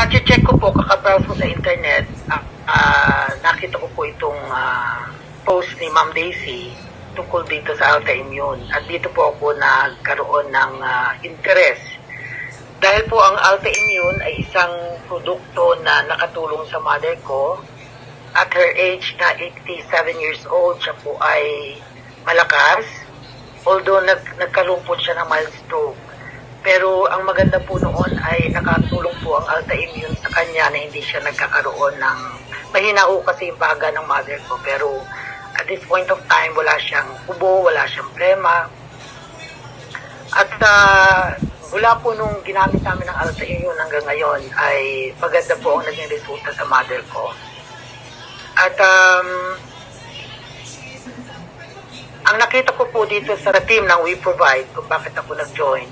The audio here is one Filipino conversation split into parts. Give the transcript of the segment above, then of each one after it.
Kache-check ko po, kakabrowse ko sa internet, nakita ko po itong post ni Ma'am Daisy tungkol dito sa autoimmune. At dito po ako nagkaroon ng interest. Dahil po ang autoimmune ay isang produkto na nakatulong sa mother ko. At her age na 87 years old, siya po ay malakas. Although nagkaroon po siya ng mild stroke. Pero ang maganda po noon ay nakatulong po ang autoimmune sa kanya na hindi siya nagkakaroon ng mahina ho kasi yung baga ng mother ko. Pero at this point of time, wala siyang ubo, wala siyang prema. At mula po nung ginamit namin ng autoimmune hanggang ngayon ay maganda po ang naging resulta sa mother ko. At ang nakita ko po dito sa team ng We Provide kung bakit ako nag-join,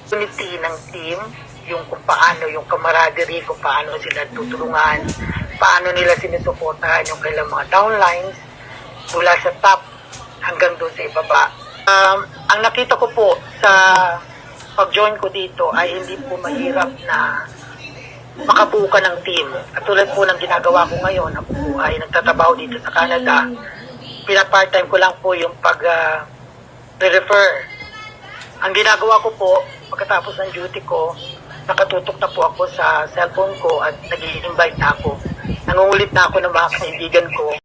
unity ng team, yung kung paano, yung camaraderie, kung paano sila tutulungan, paano nila sinusuportahan yung kailang mga downlines mula sa top hanggang doon sa ibaba. Ang nakita ko po sa pag-join ko dito ay hindi po mahirap na makabuo ka ng team. At tulad po ng ginagawa ko ngayon, ako po ay nagtatrabaho dito sa Canada. Pina-part-time ko lang po yung pag-refer. Ang ginagawa ko po, pagkatapos ng duty ko, nakatutok na po ako sa cellphone ko at nag-i-invite na ako. Nangungulit na ako ng mga kaibigan ko